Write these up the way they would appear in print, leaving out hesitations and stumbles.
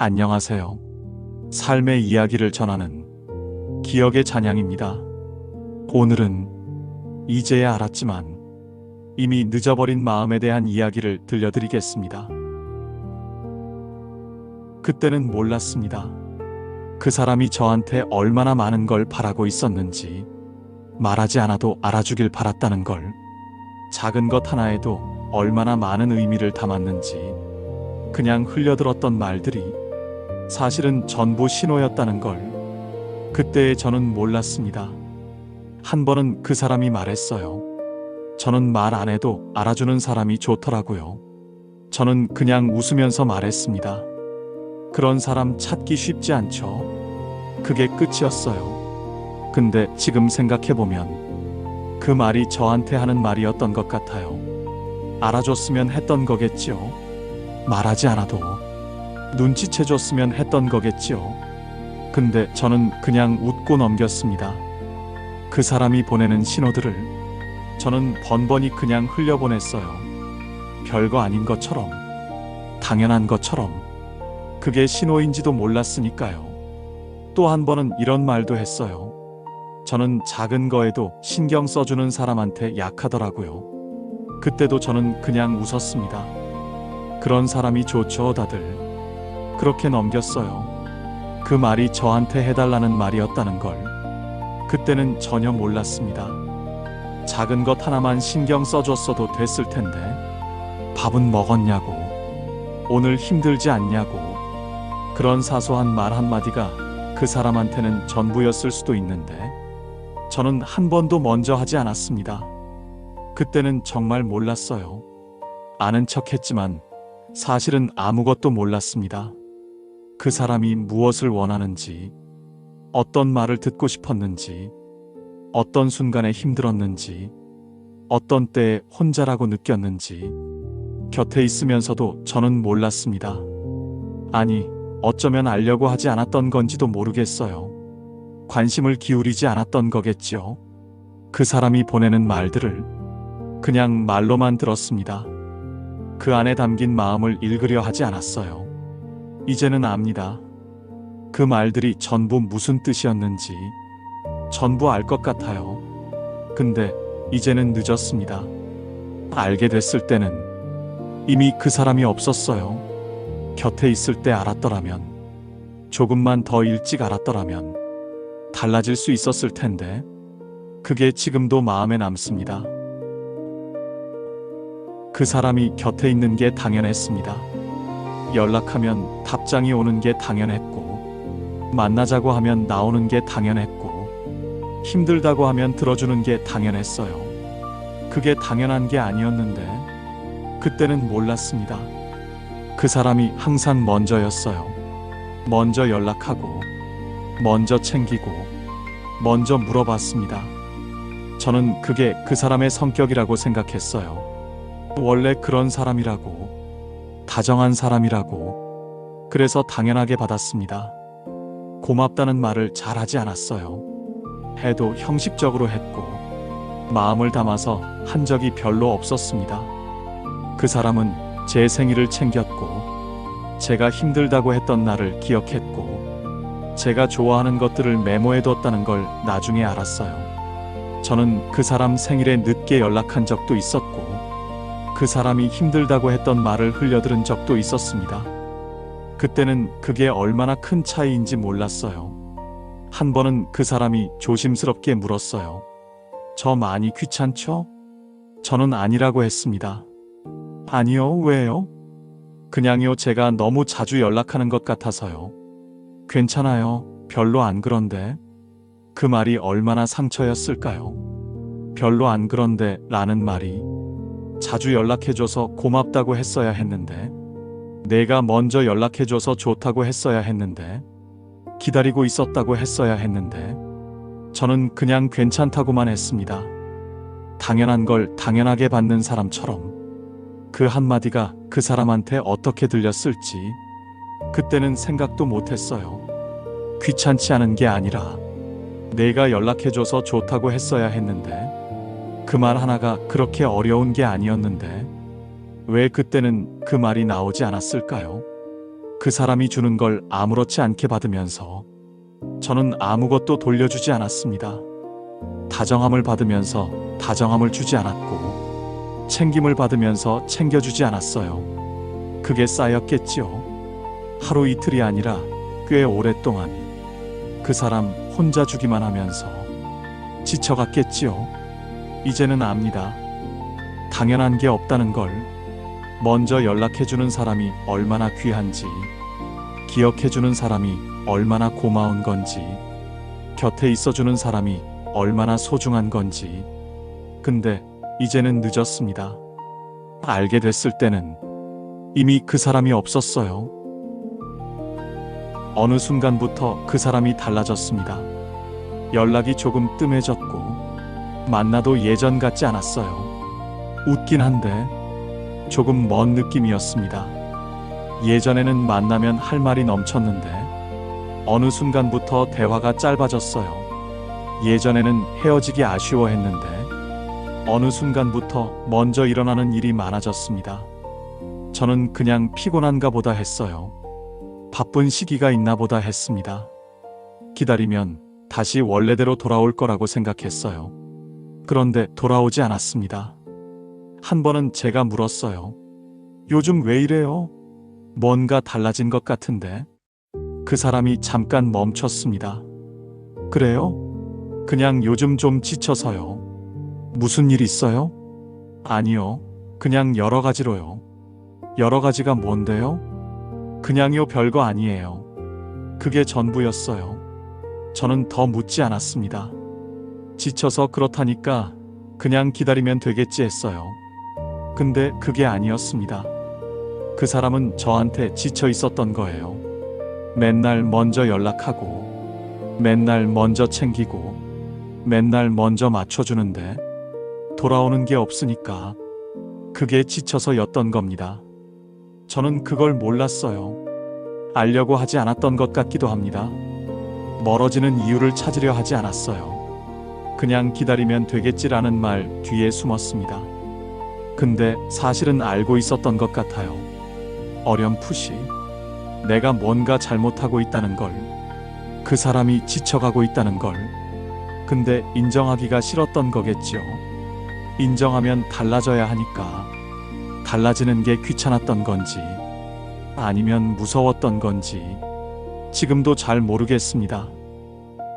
안녕하세요. 삶의 이야기를 전하는 기억의 찬양입니다. 오늘은 이제야 알았지만 이미 늦어버린 마음에 대한 이야기를 들려드리겠습니다. 그때는 몰랐습니다. 그 사람이 저한테 얼마나 많은 걸 바라고 있었는지, 말하지 않아도 알아주길 바랐다는 걸, 작은 것 하나에도 얼마나 많은 의미를 담았는지, 그냥 흘려들었던 말들이 사실은 전부 신호였다는 걸 그때 저는 몰랐습니다. 한 번은 그 사람이 말했어요. 저는 말 안 해도 알아주는 사람이 좋더라고요. 저는 그냥 웃으면서 말했습니다. 그런 사람 찾기 쉽지 않죠. 그게 끝이었어요. 근데 지금 생각해보면 그 말이 저한테 하는 말이었던 것 같아요. 알아줬으면 했던 거겠지요. 말하지 않아도 눈치채줬으면 했던 거겠지요. 근데 저는 그냥 웃고 넘겼습니다. 그 사람이 보내는 신호들을 저는 번번이 그냥 흘려보냈어요. 별거 아닌 것처럼, 당연한 것처럼. 그게 신호인지도 몰랐으니까요. 또 한 번은 이런 말도 했어요. 저는 작은 거에도 신경 써주는 사람한테 약하더라고요. 그때도 저는 그냥 웃었습니다. 그런 사람이 좋죠, 다들. 그렇게 넘겼어요. 그 말이 저한테 해달라는 말이었다는 걸 그때는 전혀 몰랐습니다. 작은 것 하나만 신경 써줬어도 됐을 텐데, 밥은 먹었냐고, 오늘 힘들지 않냐고, 그런 사소한 말 한마디가 그 사람한테는 전부였을 수도 있는데, 저는 한 번도 먼저 하지 않았습니다. 그때는 정말 몰랐어요. 아는 척했지만 사실은 아무것도 몰랐습니다. 그 사람이 무엇을 원하는지, 어떤 말을 듣고 싶었는지, 어떤 순간에 힘들었는지, 어떤 때에 혼자라고 느꼈는지, 곁에 있으면서도 저는 몰랐습니다. 아니, 어쩌면 알려고 하지 않았던 건지도 모르겠어요. 관심을 기울이지 않았던 거겠지요. 그 사람이 보내는 말들을 그냥 말로만 들었습니다. 그 안에 담긴 마음을 읽으려 하지 않았어요. 이제는 압니다. 그 말들이 전부 무슨 뜻이었는지 전부 알 것 같아요. 근데 이제는 늦었습니다. 알게 됐을 때는 이미 그 사람이 없었어요. 곁에 있을 때 알았더라면, 조금만 더 일찍 알았더라면 달라질 수 있었을 텐데, 그게 지금도 마음에 남습니다. 그 사람이 곁에 있는 게 당연했습니다. 연락하면 답장이 오는 게 당연했고, 만나자고 하면 나오는 게 당연했고, 힘들다고 하면 들어주는 게 당연했어요. 그게 당연한 게 아니었는데, 그때는 몰랐습니다. 그 사람이 항상 먼저였어요. 먼저 연락하고, 먼저 챙기고, 먼저 물어봤습니다. 저는 그게 그 사람의 성격이라고 생각했어요. 원래 그런 사람이라고, 다정한 사람이라고. 그래서 당연하게 받았습니다. 고맙다는 말을 잘하지 않았어요. 해도 형식적으로 했고, 마음을 담아서 한 적이 별로 없었습니다. 그 사람은 제 생일을 챙겼고, 제가 힘들다고 했던 날을 기억했고, 제가 좋아하는 것들을 메모해뒀다는 걸 나중에 알았어요. 저는 그 사람 생일에 늦게 연락한 적도 있었고, 그 사람이 힘들다고 했던 말을 흘려들은 적도 있었습니다. 그때는 그게 얼마나 큰 차이인지 몰랐어요. 한 번은 그 사람이 조심스럽게 물었어요. 저 많이 귀찮죠? 저는 아니라고 했습니다. 아니요, 왜요? 그냥요, 제가 너무 자주 연락하는 것 같아서요. 괜찮아요, 별로 안 그런데. 그 말이 얼마나 상처였을까요? 별로 안 그런데 라는 말이 자주 연락해줘서 고맙다고 했어야 했는데, 내가 먼저 연락해줘서 좋다고 했어야 했는데, 기다리고 있었다고 했어야 했는데, 저는 그냥 괜찮다고만 했습니다. 당연한 걸 당연하게 받는 사람처럼. 그 한마디가 그 사람한테 어떻게 들렸을지 그때는 생각도 못했어요. 귀찮지 않은 게 아니라 내가 연락해줘서 좋다고 했어야 했는데, 그 말 하나가 그렇게 어려운 게 아니었는데, 왜 그때는 그 말이 나오지 않았을까요? 그 사람이 주는 걸 아무렇지 않게 받으면서 저는 아무것도 돌려주지 않았습니다. 다정함을 받으면서 다정함을 주지 않았고 챙김을 받으면서 챙겨주지 않았어요. 그게 쌓였겠지요. 하루 이틀이 아니라 꽤 오랫동안 그 사람 혼자 주기만 하면서 지쳐갔겠지요. 이제는 압니다. 당연한 게 없다는 걸. 먼저 연락해주는 사람이 얼마나 귀한지, 기억해주는 사람이 얼마나 고마운 건지, 곁에 있어주는 사람이 얼마나 소중한 건지. 근데 이제는 늦었습니다. 알게 됐을 때는 이미 그 사람이 없었어요. 어느 순간부터 그 사람이 달라졌습니다. 연락이 조금 뜸해졌고 만나도 예전 같지 않았어요. 웃긴 한데 조금 먼 느낌이었습니다. 예전에는 만나면 할 말이 넘쳤는데 어느 순간부터 대화가 짧아졌어요. 예전에는 헤어지기 아쉬워했는데 어느 순간부터 먼저 일어나는 일이 많아졌습니다. 저는 그냥 피곤한가 보다 했어요. 바쁜 시기가 있나 보다 했습니다. 기다리면 다시 원래대로 돌아올 거라고 생각했어요. 그런데 돌아오지 않았습니다. 한 번은 제가 물었어요. 요즘 왜 이래요? 뭔가 달라진 것 같은데. 그 사람이 잠깐 멈췄습니다. 그래요? 그냥 요즘 좀 지쳐서요. 무슨 일 있어요? 아니요. 그냥 여러 가지로요. 여러 가지가 뭔데요? 그냥요, 별거 아니에요. 그게 전부였어요. 저는 더 묻지 않았습니다. 지쳐서 그렇다니까 그냥 기다리면 되겠지 했어요. 근데 그게 아니었습니다. 그 사람은 저한테 지쳐 있었던 거예요. 맨날 먼저 연락하고, 맨날 먼저 챙기고, 맨날 먼저 맞춰주는데 돌아오는 게 없으니까 그게 지쳐서였던 겁니다. 저는 그걸 몰랐어요. 알려고 하지 않았던 것 같기도 합니다. 멀어지는 이유를 찾으려 하지 않았어요. 그냥 기다리면 되겠지라는 말 뒤에 숨었습니다. 근데 사실은 알고 있었던 것 같아요. 어렴풋이 내가 뭔가 잘못하고 있다는 걸, 그 사람이 지쳐가고 있다는 걸. 근데 인정하기가 싫었던 거겠죠. 인정하면 달라져야 하니까. 달라지는 게 귀찮았던 건지 아니면 무서웠던 건지 지금도 잘 모르겠습니다.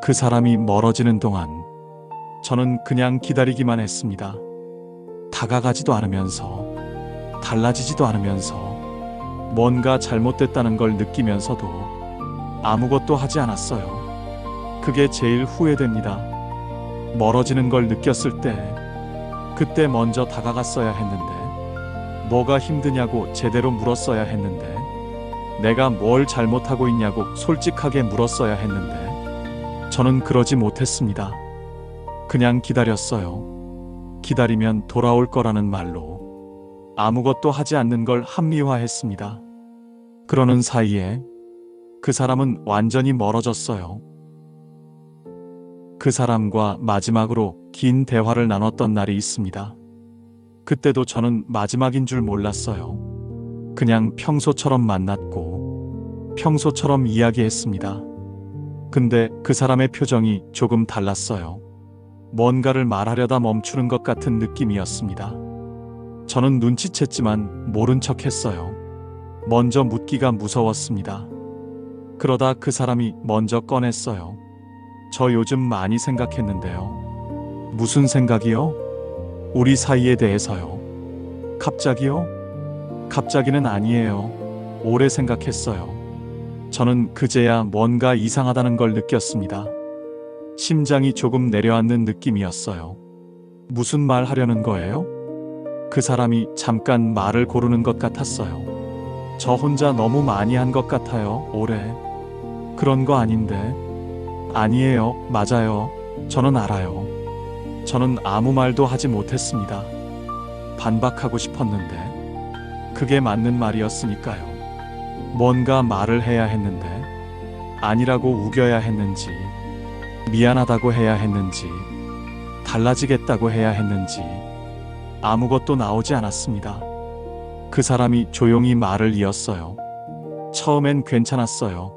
그 사람이 멀어지는 동안 저는 그냥 기다리기만 했습니다. 다가가지도 않으면서 달라지지도 않으면서 뭔가 잘못됐다는 걸 느끼면서도 아무것도 하지 않았어요. 그게 제일 후회됩니다. 멀어지는 걸 느꼈을 때 그때 먼저 다가갔어야 했는데, 뭐가 힘드냐고 제대로 물었어야 했는데, 내가 뭘 잘못하고 있냐고 솔직하게 물었어야 했는데, 저는 그러지 못했습니다. 그냥 기다렸어요. 기다리면 돌아올 거라는 말로 아무것도 하지 않는 걸 합리화했습니다. 그러는 사이에 그 사람은 완전히 멀어졌어요. 그 사람과 마지막으로 긴 대화를 나눴던 날이 있습니다. 그때도 저는 마지막인 줄 몰랐어요. 그냥 평소처럼 만났고 평소처럼 이야기했습니다. 근데 그 사람의 표정이 조금 달랐어요. 뭔가를 말하려다 멈추는 것 같은 느낌이었습니다. 저는 눈치챘지만 모른 척 했어요. 먼저 묻기가 무서웠습니다. 그러다 그 사람이 먼저 꺼냈어요. 저 요즘 많이 생각했는데요. 무슨 생각이요? 우리 사이에 대해서요. 갑자기요? 갑자기는 아니에요. 오래 생각했어요. 저는 그제야 뭔가 이상하다는 걸 느꼈습니다. 심장이 조금 내려앉는 느낌이었어요. 무슨 말 하려는 거예요? 그 사람이 잠깐 말을 고르는 것 같았어요. 저 혼자 너무 많이 한 것 같아요, 올해. 그런 거 아닌데. 아니에요, 맞아요. 저는 알아요. 저는 아무 말도 하지 못했습니다. 반박하고 싶었는데 그게 맞는 말이었으니까요. 뭔가 말을 해야 했는데 아니라고 우겨야 했는지, 미안하다고 해야 했는지, 달라지겠다고 해야 했는지 아무것도 나오지 않았습니다. 그 사람이 조용히 말을 이었어요. 처음엔 괜찮았어요.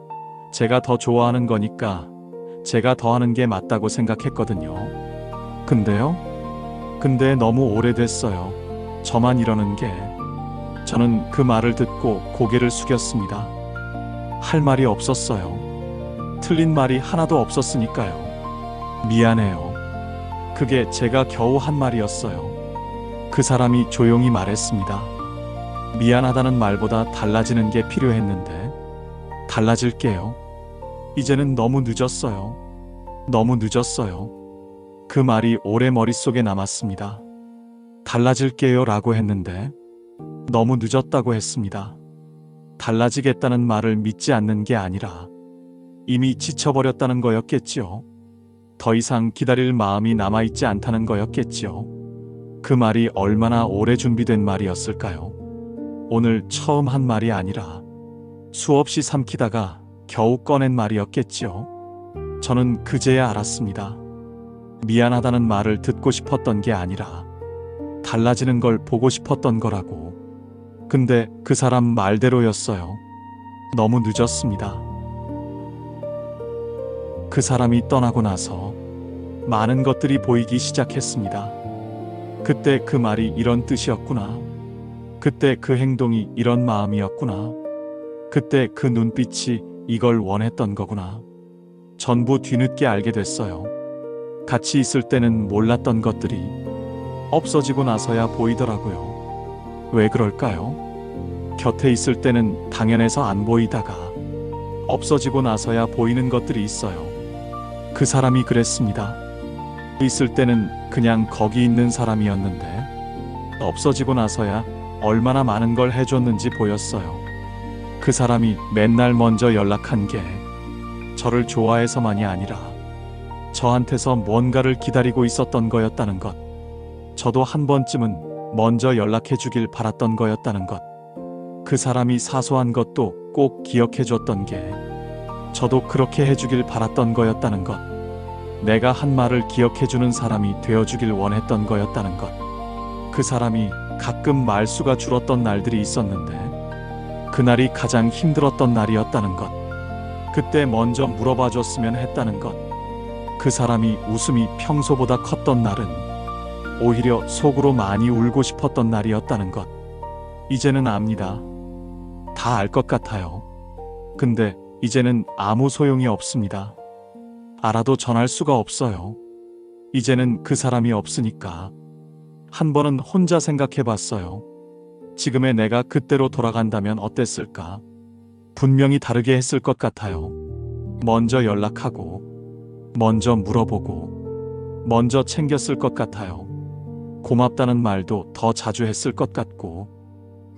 제가 더 좋아하는 거니까 제가 더 하는 게 맞다고 생각했거든요. 근데 너무 오래됐어요. 저만 이러는 게. 저는 그 말을 듣고 고개를 숙였습니다. 할 말이 없었어요. 틀린 말이 하나도 없었으니까요. 미안해요. 그게 제가 겨우 한 말이었어요. 그 사람이 조용히 말했습니다. 미안하다는 말보다 달라지는 게 필요했는데 달라질게요. 이제는 너무 늦었어요. 너무 늦었어요. 그 말이 오래 머릿속에 남았습니다. 달라질게요 라고 했는데 너무 늦었다고 했습니다. 달라지겠다는 말을 믿지 않는 게 아니라 이미 지쳐버렸다는 거였겠지요. 더 이상 기다릴 마음이 남아있지 않다는 거였겠지요. 그 말이 얼마나 오래 준비된 말이었을까요? 오늘 처음 한 말이 아니라 수없이 삼키다가 겨우 꺼낸 말이었겠지요. 저는 그제야 알았습니다. 미안하다는 말을 듣고 싶었던 게 아니라 달라지는 걸 보고 싶었던 거라고. 근데 그 사람 말대로였어요. 너무 늦었습니다. 그 사람이 떠나고 나서 많은 것들이 보이기 시작했습니다. 그때 그 말이 이런 뜻이었구나. 그때 그 행동이 이런 마음이었구나. 그때 그 눈빛이 이걸 원했던 거구나. 전부 뒤늦게 알게 됐어요. 같이 있을 때는 몰랐던 것들이 없어지고 나서야 보이더라고요. 왜 그럴까요? 곁에 있을 때는 당연해서 안 보이다가 없어지고 나서야 보이는 것들이 있어요. 그 사람이 그랬습니다. 있을 때는 그냥 거기 있는 사람이었는데 없어지고 나서야 얼마나 많은 걸 해줬는지 보였어요. 그 사람이 맨날 먼저 연락한 게 저를 좋아해서만이 아니라 저한테서 뭔가를 기다리고 있었던 거였다는 것. 저도 한 번쯤은 먼저 연락해 주길 바랐던 거였다는 것. 그 사람이 사소한 것도 꼭 기억해 줬던 게 저도 그렇게 해주길 바랐던 거였다는 것. 내가 한 말을 기억해 주는 사람이 되어주길 원했던 거였다는 것. 그 사람이 가끔 말수가 줄었던 날들이 있었는데 그날이 가장 힘들었던 날이었다는 것. 그때 먼저 물어봐 줬으면 했다는 것. 그 사람이 웃음이 평소보다 컸던 날은 오히려 속으로 많이 울고 싶었던 날이었다는 것. 이제는 압니다. 다 알 것 같아요. 근데 이제는 아무 소용이 없습니다. 알아도 전할 수가 없어요. 이제는 그 사람이 없으니까. 한 번은 혼자 생각해 봤어요. 지금의 내가 그때로 돌아간다면 어땠을까? 분명히 다르게 했을 것 같아요. 먼저 연락하고, 먼저 물어보고, 먼저 챙겼을 것 같아요. 고맙다는 말도 더 자주 했을 것 같고,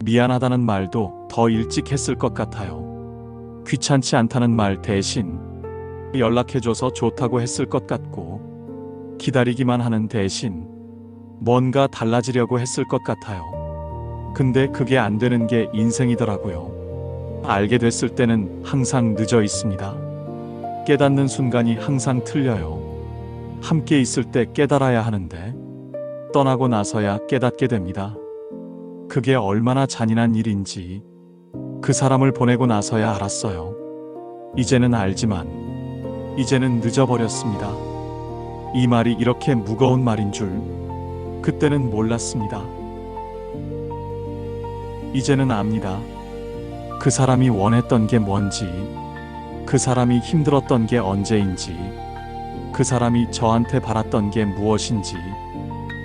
미안하다는 말도 더 일찍 했을 것 같아요. 귀찮지 않다는 말 대신 연락해줘서 좋다고 했을 것 같고, 기다리기만 하는 대신 뭔가 달라지려고 했을 것 같아요. 근데 그게 안 되는 게 인생이더라고요. 알게 됐을 때는 항상 늦어 있습니다. 깨닫는 순간이 항상 틀려요. 함께 있을 때 깨달아야 하는데 떠나고 나서야 깨닫게 됩니다. 그게 얼마나 잔인한 일인지 그 사람을 보내고 나서야 알았어요. 이제는 알지만 이제는 늦어버렸습니다. 이 말이 이렇게 무거운 말인 줄 그때는 몰랐습니다. 이제는 압니다. 그 사람이 원했던 게 뭔지, 그 사람이 힘들었던 게 언제인지, 그 사람이 저한테 바랐던 게 무엇인지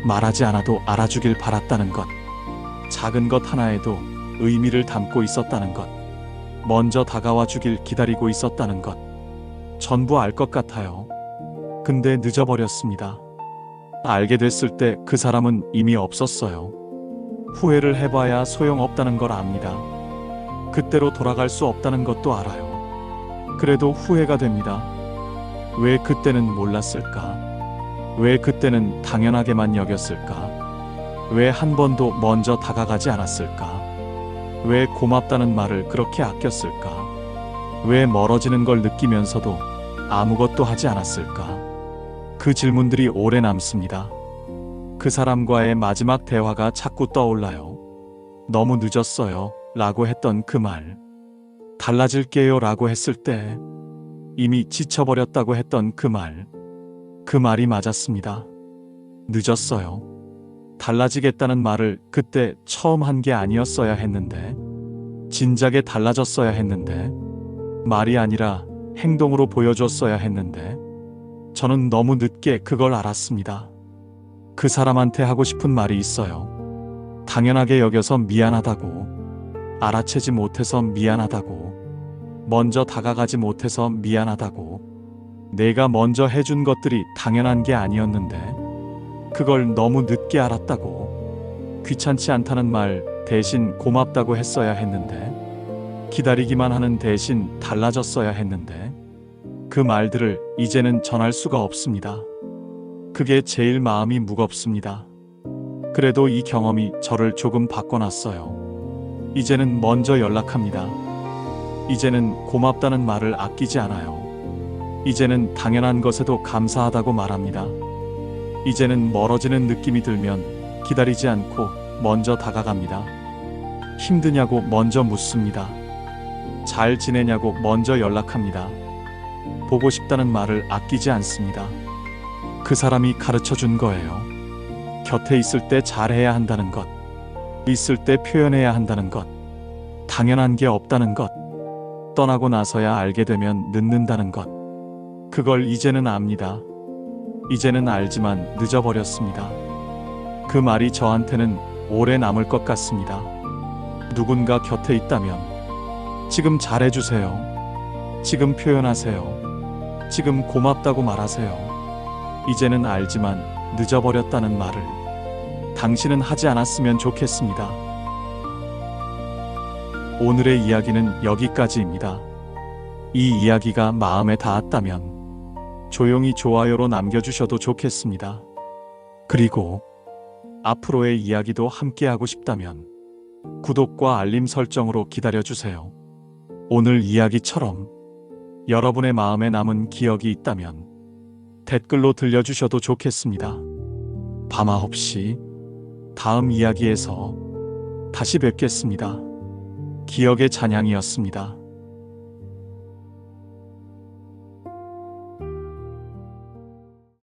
말하지 않아도 알아주길 바랐다는 것. 작은 것 하나에도 의미를 담고 있었다는 것. 먼저 다가와 주길 기다리고 있었다는 것. 전부 알 것 같아요. 근데 늦어버렸습니다. 알게 됐을 때 그 사람은 이미 없었어요. 후회를 해봐야 소용없다는 걸 압니다. 그때로 돌아갈 수 없다는 것도 알아요. 그래도 후회가 됩니다. 왜 그때는 몰랐을까? 왜 그때는 당연하게만 여겼을까? 왜 한 번도 먼저 다가가지 않았을까? 왜 고맙다는 말을 그렇게 아꼈을까? 왜 멀어지는 걸 느끼면서도 아무것도 하지 않았을까? 그 질문들이 오래 남습니다. 그 사람과의 마지막 대화가 자꾸 떠올라요. 너무 늦었어요 라고 했던 그 말. 달라질게요 라고 했을 때 이미 지쳐버렸다고 했던 그 말이 맞았습니다. 늦었어요. 달라지겠다는 말을 그때 처음 한 게 아니었어야 했는데, 진작에 달라졌어야 했는데, 말이 아니라 행동으로 보여줬어야 했는데, 저는 너무 늦게 그걸 알았습니다. 그 사람한테 하고 싶은 말이 있어요. 당연하게 여겨서 미안하다고, 알아채지 못해서 미안하다고, 먼저 다가가지 못해서 미안하다고, 내가 먼저 해준 것들이 당연한 게 아니었는데, 그걸 너무 늦게 알았다고, 귀찮지 않다는 말 대신 고맙다고 했어야 했는데, 기다리기만 하는 대신 달라졌어야 했는데, 그 말들을 이제는 전할 수가 없습니다. 그게 제일 마음이 무겁습니다. 그래도 이 경험이 저를 조금 바꿔놨어요. 이제는 먼저 연락합니다. 이제는 고맙다는 말을 아끼지 않아요. 이제는 당연한 것에도 감사하다고 말합니다. 이제는 멀어지는 느낌이 들면 기다리지 않고 먼저 다가갑니다. 힘드냐고 먼저 묻습니다. 잘 지내냐고 먼저 연락합니다. 보고 싶다는 말을 아끼지 않습니다. 그 사람이 가르쳐 준 거예요. 곁에 있을 때 잘해야 한다는 것, 있을 때 표현해야 한다는 것, 당연한 게 없다는 것, 떠나고 나서야 알게 되면 늦는다는 것. 그걸 이제는 압니다. 이제는 알지만 늦어버렸습니다. 그 말이 저한테는 오래 남을 것 같습니다. 누군가 곁에 있다면 지금 잘해주세요. 지금 표현하세요. 지금 고맙다고 말하세요. 이제는 알지만 늦어버렸다는 말을 당신은 하지 않았으면 좋겠습니다. 오늘의 이야기는 여기까지입니다. 이 이야기가 마음에 닿았다면 조용히 좋아요로 남겨주셔도 좋겠습니다. 그리고 앞으로의 이야기도 함께하고 싶다면 구독과 알림 설정으로 기다려주세요. 오늘 이야기처럼 여러분의 마음에 남은 기억이 있다면 댓글로 들려주셔도 좋겠습니다. 밤9시 다음 이야기에서 다시 뵙겠습니다. 기억의 찬양이었습니다.